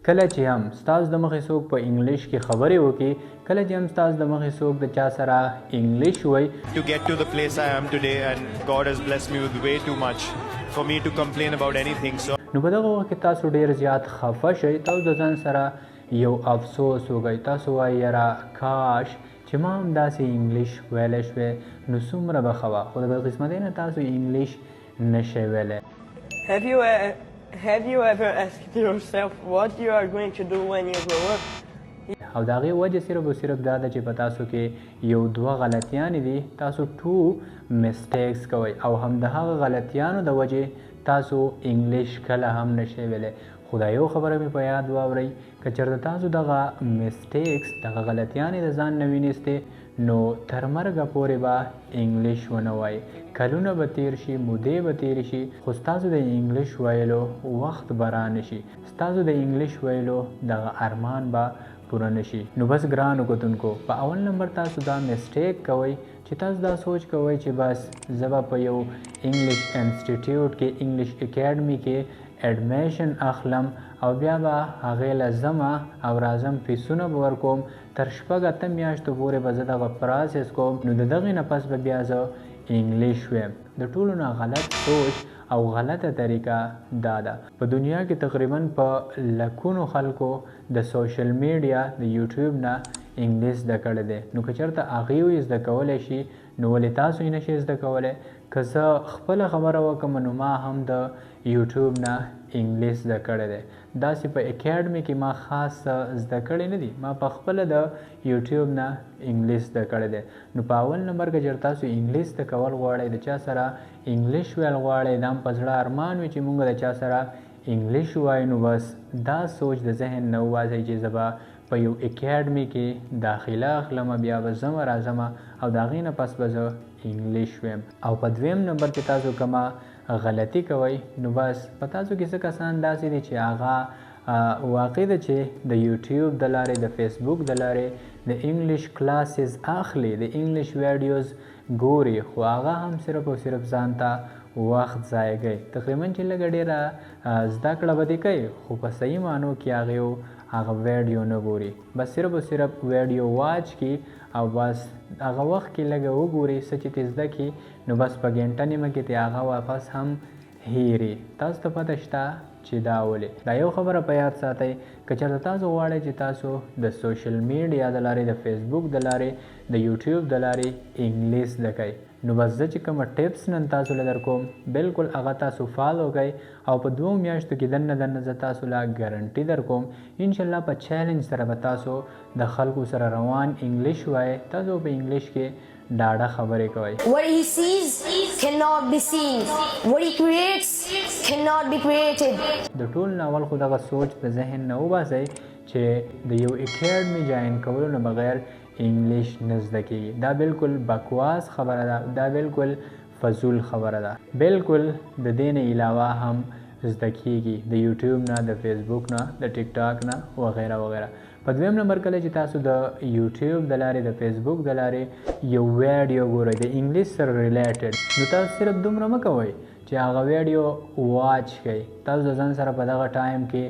کله چې هم ستاسو د مخې څوک په انګلیش کې خبرې وکړي، کله چې هم ستاسو د مخې څوک د چا سره انګلیش وایي to get to the place I am today, and God has blessed me with way too much for me to complain about anything. So نو په دغه وخت کې تاسو ډیر زیات خفه شئ، تاسو د ځان سره یو افسوس وکئ، تاسو وایئ یاره کاش چې ما هم داسې انګلیش ویلی شوی نو څومره به ښه وه، خو د بدقسمتۍ نه تاسو انګلیش نشئ ویلی. Have you ever asked yourself what you are going to do when you grow up? او د هغې وجه صرف او صرف دا ده چې په تاسو کې یو دوه غلطیانې دي، تاسو ټو مسټیکس کوئ او هم د هغه غلطیانو د وجې تاسو انګلیش کله هم نشئ ویلی. خو دا یو خبره مې په یاد واورئ، که چېرته تاسو دغه مسټیکس دغه غلطیانې د ځان نه وینیستې نو تر مرګه پورې به انګلیش ونه وایئ. کلونه به تیر شي، مودې به تیرې شي، خو ستاسو د انګلیش ویلو وخت به رانشي، ستاسو د انګلیش ویلو دغه ارمان به پوره نشي. نو بس ګرانو کتونکو، په اول نمبر تاسو دا مسټیک کوئ چې تاسو دا سوچ کوئ چې بس زه به په یو انګلیش انسټیټیوټ کې انګلیش اکیډمي کې اډمیشن اخلم او بیا به هغې له ځمه او راځم فیسونه به ورکوم، تر 6-8 میاشتو پورې به زه دغه پراسس کوم، نو د دغې نه پس به بیا زه انګلیش ویم. د ټولو نه غلط سوچ او غلطه طریقه دا ده. په دنیا کې تقریبا په لکونو خلکو د سوشل میډیا د یوټیوب نه انګلیش زده کړی دی، نو که چېرته هغې یې زده کولی شي نو ولې تاسو یې نشئ زده کولی؟ که زه خپله خبره وکړم نو ما هم د یوټیوب نه انګلیش زده کړی دی، داسې په اکیډمي کې ما خاص زده کړی نه دي، ما په خپله د یوټیوب نه انګلیش زده کړی دی. نو په اول نمبر کې چېرته تاسو انګلیش زده کول غواړئ، د چا سره انګلیش ویل غواړئ، دا هم په زړه ارمان وي چې مونږ د چا سره انګلیش ووایو، نو بس دا سوچ د ذهن نه وباسئ چې زه به په یو اکیډمي کې داخله اخلم، بیا به ځمه راځمه او د هغې نه پس به زه انګلیش ویم. او په دویم نمبر کې تاسو کومه غلطي کوئ نو بس په تاسو کې څه کسان داسې دي چې هغه واقع ده چې د یوټیوب د لارې د فیسبوک د لارې د انګلیش کلاسز اخلي، د انګلیش ویډیوز ګوري، خو هغه هم صرف او صرف ځان ته وخت ضایع کوي، تقریبا چې لږه ډېره زده کړه به دې کوي خو په صحیح معنو کې هغه ویډیو نه ګوري، بس صرف او صرف ویډیو واچ کی او بس هغه وخت کې لږه وګوري څه چې تې زده کړي نو بس په ګنټه نیمه کې تې هغه واپس هم هیري. تاسو ته پته شته چې دا ولې؟ دا یو خبره په یاد ساتئ، که چېرته تاسو غواړئ چې تاسو د سوشل میډیا د لارې، د فیسبوک د لارې، د یوټیوب د لارې انګلیش زده کوئ نو بس زه چې کومه ټپس نن تاسو له در کوم بلکل هغه تاسو فالو کوئ او په 2 میاشتو کې دننه زه تاسو له ګارنټي در کوم انشاءالله په چیلنج سره به تاسو د خلکو سره روان انګلیش وایئ، تاسو په انګلیش کې ډاډه خبرې کوئ. What he sees cannot be seen. What he creates cannot be created. د ټول ناول خو دغه سوچ د ذهن نه وباسئ چې د یو اکیډمي جاین کولو نه بغیر انګلیش نه زده کیږي. دا بالکل بکواس خبره ده، دا بالکل فضول خبره ده، بالکل د دې نه علاوه هم زده کیږي د یوټیوب نه، د فیسبوک نه، د ټیک ټاک نه وغیره وغیره. په دویم نمبر کله چې تاسو د یوټیوب د لارې، د فیسبوک د لارې یو ویډیو ګورئ د انګلیش سره ریلیټډ، نو تاسو صرف دومره مه کوئ چې هغه ویډیو واچ کړئ، تاسو د ځان سره په دغه ټایم کې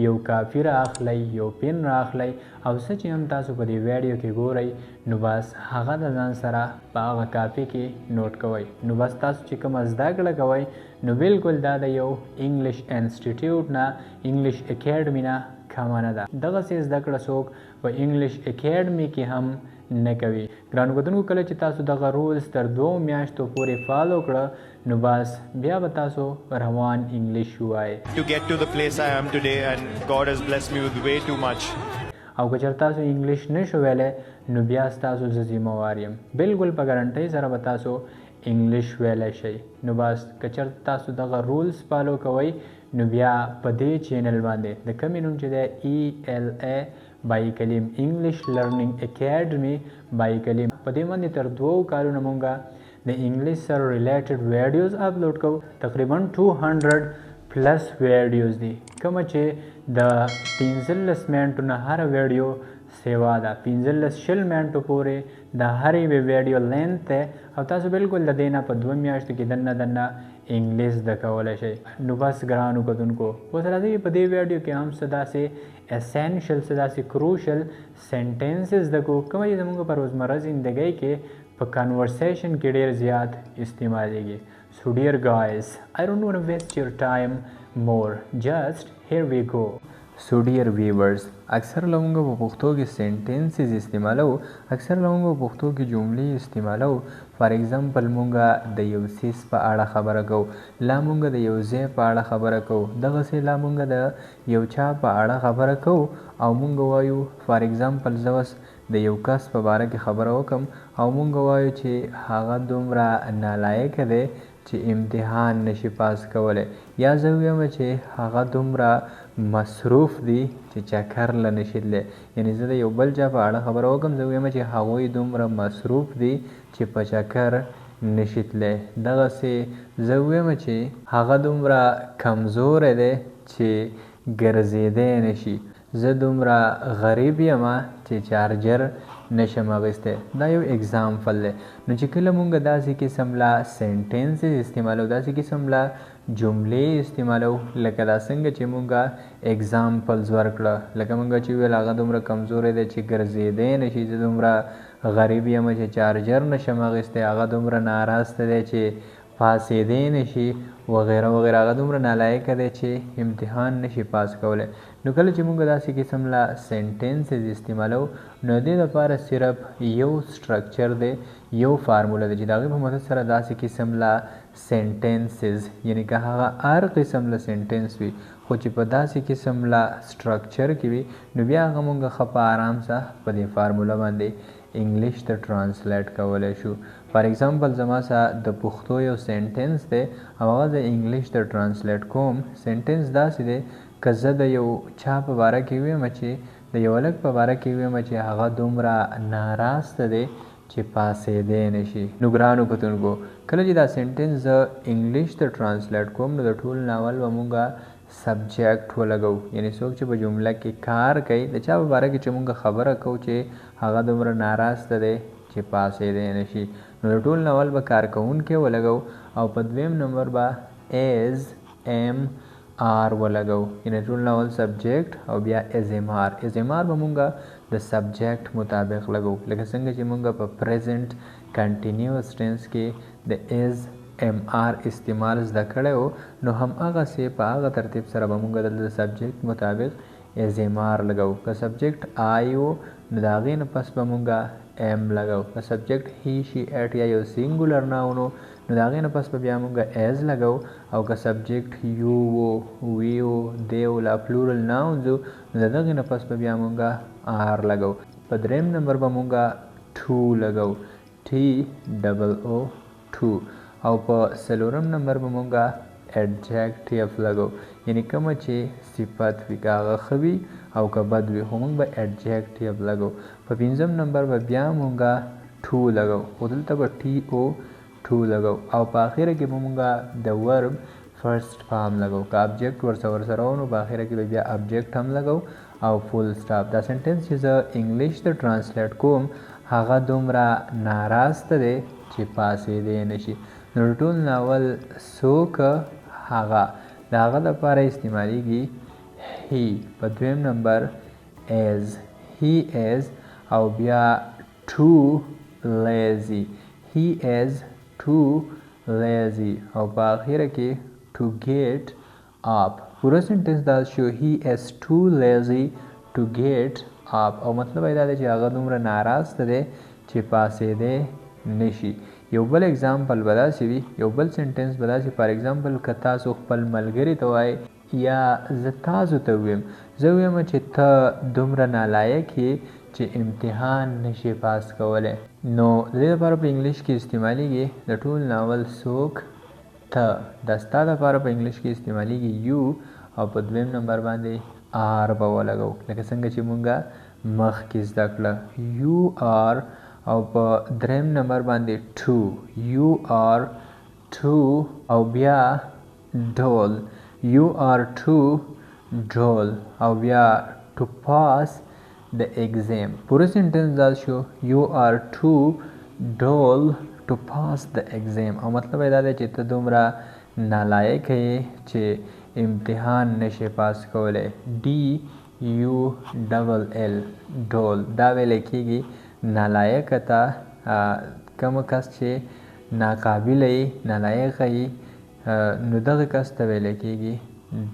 یو کاپي راخلئ، یو پین راخلئ او څه چې هم تاسو په دې ویډیو کې ګورئ نو بس هغه د ځان سره په هغه کاپي کې نوٹ کوئ. نو بس تاسو چې کومه زده کړه کوئ نو بالکل دا د یو انګلیش انسټیټیوټ نه، انګلیش اکیډمي نه کمه نه ده. دغسې زده کړه څوک په انګلیش اکیډمي کې هم نه کوي. ګرانو کتونکو، کله چې تاسو دغه رولز تر 2 میاشتو پورې فالو کړه نو بس بیا به تاسو روان انګلیش ووایئ. to get to the place I am today, and God has blessed me with way too much. او که چېرته تاسو انګلیش نشو ویلی نو بیا ستاسو زه ذمهوار یم، بالکل په ګارنټۍ سره به تاسو انګلیش ویلی شئ. نو بس که چېرته تاسو دغه رولز فالو کوئ نو بیا په دې چینل باندې د کمې نوم چې دی ELA بای کلیم انګلیش لرنینګ اکیډمي بای کلیم، په دې باندې تر 2 کالونو مونږه د انګلیش سره ریلیټډ ویډیوز اپلوډ کوو، تقریبا 200 پلس ویډیوز دي، کومه چې د 15 منټو نه هر ویډیو سیوا ده، 15-20 منټو پورې د هرې ویډیو لینث دی او تاسو بالکل د دې نه په 2 میاشتو کې دننه انګلیش زده کولی شئ. نو بس ګرانو کتونکو اوس راځئ په دې ویډیو کې هم څه داسې اسینشل څه داسې کروشل سینټنسز زده کړو کومه چې زموږ په روزمره زندګۍ کې په کنورسیشن کې ډېر زیات استعمالیږي. So dear guys, I don't want to waste your time more. Just here we go. So dear viewers, اکثر لمونږ په پښتو کې سینټنسز استعمالو، اکثر لمونږ په پښتو کې جملې استعمالو. فار ایگزامپل مونږه د یو سیس په اړه خبره کوو، لا مونږه د یو ځای په اړه خبره کوو، دغسې لا مونږه د یو چا په اړه خبره کوو او مونږ وایو فار ایگزامپل زه اوس د یو کس په باره کې خبره وکم او مونږ وایو چې هغه دومره نالایقه دی چې امتحان نشي پاس کولی، یا زه ویم چې هغه دومره مصروف دي چې چکر له نشي تللی. یعنې زه د یو بل چا په اړه خبره وکم، زه ویم چې هغوی دومره مصروف دي چې په چکر نشي تللی. دغسې زه ویم چې هغه دومره کمزوری دی چې ګرځېدی نشي. زه دومره غریب یم چې چارجر نشم اخیستی. دا یو اگزامپل دی. نو چې کله مونږ داسې قسم لا سینټنسز استعمالو، داسې قسم لا جملې استعمالو، لکه دا څنګه چې مونږه اگزامپلز ورکړه، لکه مونږه چې ویل هغه دومره کمزوری دی چې ګرځېدی نشي، زه دومره غریب یم چې چارجر نشم اخیستی، هغه دومره ناراسته دی چې پاسېدی نشي وغیره وغیره، هغه دومره نالایقه دی چې امتحان نشي پاس کولی. نو کله چې مونږ داسې قسم لا سینټنسز استعمالو نو دې دپاره صرف یو سټرکچر دی، یو فارموله دی چې د هغې په مدد سره داسې قسم لا سینټنسز، یعنې که هغه هر قسم له سینټنس وي خو چې په داسې قسم لا سټرکچر کې وي نو بیا هغه مونږ ښه په آرام سره په دې فارموله باندې انګلیش ته ټرانسلیټ کولی شو. فار ایگزامپل زما سره د پښتو یو سینټنس دی او هغه زه انګلیش ته ټرانسلیټ کوم. سینټنس داسې دی که زه د یو چا په باره کې ویم چې د یو هلک په باره کې ویم چې هغه دومره ناراسته دی چې پاسېدی نشي. نو ګرانو کتونکو کله چې دا سینټنس زه انګلیش ته ټرانسلیټ کوم نو د ټول ناول به مونږه سبجیکټ ولګو، یعنې څوک چې په جمله کې کار کوي د چا په باره کې چې مونږ خبره کوو چې هغه دومره ناراسته دی چې پاسېدی نشي نو د ټول ناول به کارکوونکی ولګو او په دویم نمبر به ایز ایم آر ولګو، یعنې ټول ناول سبجیکټ او بیا ایز ایم آر. ایز ایم آر به مونږه د سبجیکټ مطابق لګو، لکه څنګه چې مونږ په پریزنټ کنټینیوس ټینس کې د ایز ایم آر استعمال زده کړی و نو هماغسې په هغه ترتیب سره به مونږ دلته د سبجیکټ مطابق ایز ایم آر لګو. که سبجیکټ آی و نو د هغې نه پس به مونږه ایم لګو. که سبجیکټ هی شي ایټ یا یو سینګولر ناون و نو د هغې نه پس به بیا مونږه ایز لګو. او که سبجیکټ یو و وی و دی و لا پلورل ناونز و نو د دغې نه پس به بیا مونږه آر لګو. په دریم نمبر به مونږه ټو لګو، ټي ډبل او ټو. او په څلورم نمبر به مونږه ایډجیکټیف لګو، یعنې کومه چې صفت وي که هغه ښه وي او که بد وي خو مونږ به ایډجیکټیف لګو. په پنځم نمبر به بیا مونږه ټو لګو خو دلته به ټي او ټو لګو. او په اخره کې به مونږه د ورب فرست فارم لګو، که ابجیکټ ورسره و نو په اخره کې به بیا ابجیکټ هم لګو او فول سټاپ. دا سنټنس چې زه انګلیش ته ټرانسلیټ کوم هغه دومره ناراسته دی چې پاسېدی نشي. نو ټول ناول څوک هغه د هغه دپاره استعمالیږي هی. په دویم نمبر ایز، هی ایز او بیا ټو لیزی، هی ایز ټو لیزی او په اخره کې ټو ګیټ اپ. پوره سنټنس دا شو هی ایز ټو لیزی ټو ګیټ اپ او مطلب یې دا دی چې هغه دومره ناراسته دی چې پاسېدی نشي. یو بل اگزامپل به داسې وي، یو بل سنټنس به داسې فار ایگزامپل که تاسو خپل ملګري ته وایئ یا زه تاسو ته ویم، زه ویم چې ته دومره نالایق یې چې امتحان نشي پاس کولی. نو د دې لپاره په انګلیش کې استعمالیږي د ټول ناول څوک ته، دا ستا دپاره په انګلیش کې استعمالیږي یو او په دویم نمبر باندې آر به ولګو لکه څنګه چې مونږه مخکې زده کړه یو آر. او په دریم نمبر باندې ټو، یو آر ټو او بیا ډول، یو آر ټو ډول او بیا ټو پاس د ایگزام. پوره سنټنس دا شو یو آر ټو ډول ټو پاس د ایگزام او مطلب یې دا دی چې ته دومره نالایق یې چې امتحان نشي پاس کولی. DULL ډول دا ویل کېږي نالایق ته کوم کس چې ناقابله یې نالایقه یې نو دغه کس ته ویل کېږي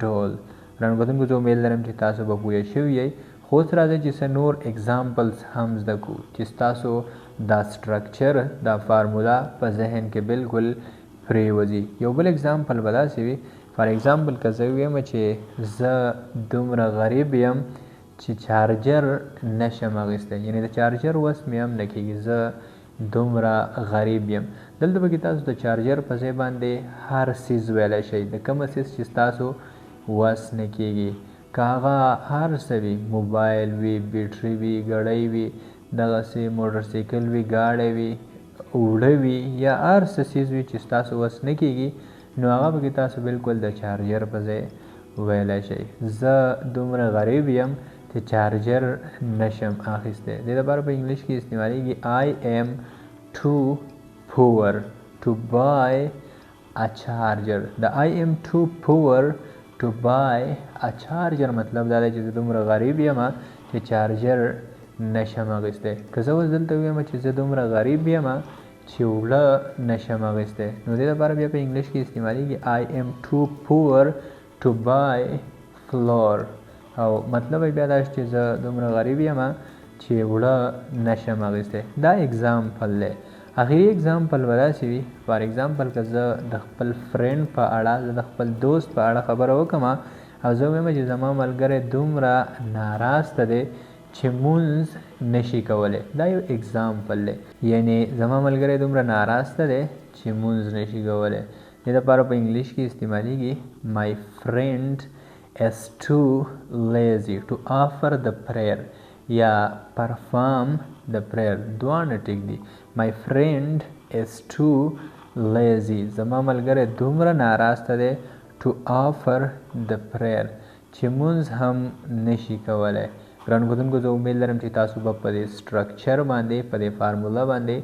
ډول. ګرانو کتونکو زه امید لرم چې تاسو به پوه شوي یئ. خو اوس راځئ چې څه نور اګزامپلز هم زده کړو چې ستاسو دا سټرکچر دا فارمولا په ذهن کې بالکل پرېوځي. یو بل اګزامپل به داسې وي فار ایگزامپل که زه ویم چې زه دومره غریب یم چې چارجر نشم اخیستی، یعنې د چارجر وس مې هم نه کېږي، زه دومره غریب یم. دلته به کې تاسو د چارجر په ځای باندې هر څیز ویلی شئ، د کومه څیز چې ستاسو وس نه کېږي. که هغه هر څه وي، موبایل وي، بیټري وي، ګړۍ وي، دغسې موټرسایکل وي، ګاډی وي، اوړه وي، یا هر څه څیز وي چې ستاسو وس نه کېږي نو هغه به کې تاسو بالکل د چارجر په ځای ویلی شئ. زه دومره غریب یم چې چارجر نشم اخیستی. دې لپاره په انګلیش کې استعمالیږي I am too poor to buy a charger. د I am too poor to buy a charger مطلب دا دی چې زه دومره غریب یم چې چارجر نشم اخیستی. که زه اوس دلته ویم چې زه دومره غریب یم چې اوړه نشم اخیستی نو دې لپاره بیا په انګلیش کې استعمالیږي I am too poor to buy flour او مطلب بیا دا چې زه دومره غریب یم چې اوړه نشم اخیستی. دا اګزامپل دی. اخري اګزامپل به داسې وي فار ایگزامپل که زه د خپل فرینډ په اړه زه د خپل دوست په اړه خبره وکړم او زه ویم چې زما ملګری دومره ناراسته دی چې مونځ نشي کولی. دا یو اګزامپل دی، یعنی زما ملګری دومره ناراسته دی چې مونځ نشي کولی. دې لپاره په انګلیش کې استعمالیږي My friend is too lazy to offer the prayer یا perform the prayer. دواړه ټیک دي. My friend is too lazy زما ملګری دومره ناراسته دی to offer the prayer چې مونځ هم نشي کولی. ګرانو کتونکو زه امید لرم چې تاسو به په دې سټرکچر باندې په دې فارمولا باندې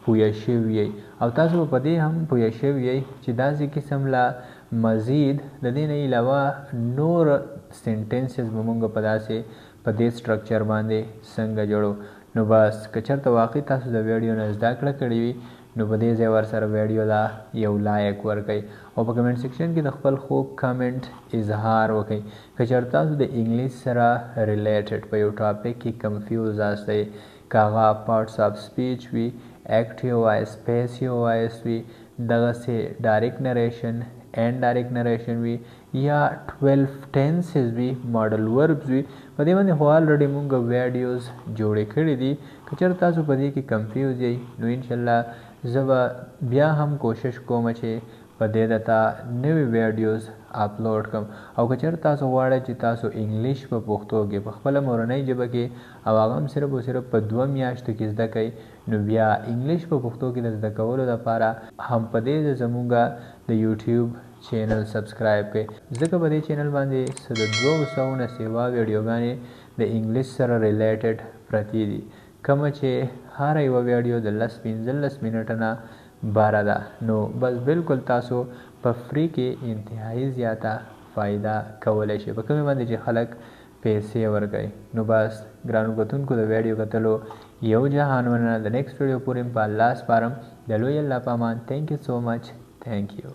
پوه شوي یئ او تاسو به په دې هم پوه شوي یئ چې داسې قسم لا مزید د دې نه علاوه نور سینټنسز به مونږ په داسې په دې سټرکچر باندې څنګه جوړو. نو بس که چېرته واقعي تاسو د ویډیو نه زده کړه کړې وي نو په دې ځای ورسره ویډیو لا یو لایک ورکئ او په کمنټ سیکشن کې د خپل خوږ کمنټ اظهار وکئ. که چېرته تاسو د انګلیش سره ریلیټډ په یو ټاپک کې کنفیوز یاستئ، که هغه پارټس آف سپیچ وي، ایکټیو وایس، پیسیو وایس وي، دغسې ډایرکټ نریشن اینډ ډایرکټ نریشن وي یا 12 ټینسز وي، ماډل وربز وي، په دې باندې خو الریډي مونږ ویډیوز جوړې کړي دي. که چېرته تاسو په دې کې کنفیوز یئ نو انشاءالله زه به بیا هم کوشش کوم چې په دې درته نوې ویډیوز اپلوډ کړم. او که چېرته تاسو غواړئ چې تاسو انګلیش په پښتو کې په خپله مورنۍ ژبه کې او هغه هم صرف او صرف په 2 میاشتو کې زده کړئ نو بیا انګلیش په پښتو کې د زده کولو لپاره هم په دې زموږ د یوټیوب چینل سبسکرایب کړئ، ځکه په دې چینل باندې څه د 200 نه سوا ویډیوګانې د انګلیش سره ریلیټډ پرتې دي، کومه چې هره یوه ویډیو د 10-15 منټه نه باره ده. نو بس بالکل تاسو په فری کې انتهایی زیاته فایده کولی شئ، په کومې باندې چې خلک پیسې ورکوي. نو بس ګرانو کتونکو د ویډیو کتلو یو جهان مننه. د نیکسټ ویډیو پورې په الله سپارم. د لوی الله په امان. تھینک یو سو مچ. تھینک یو.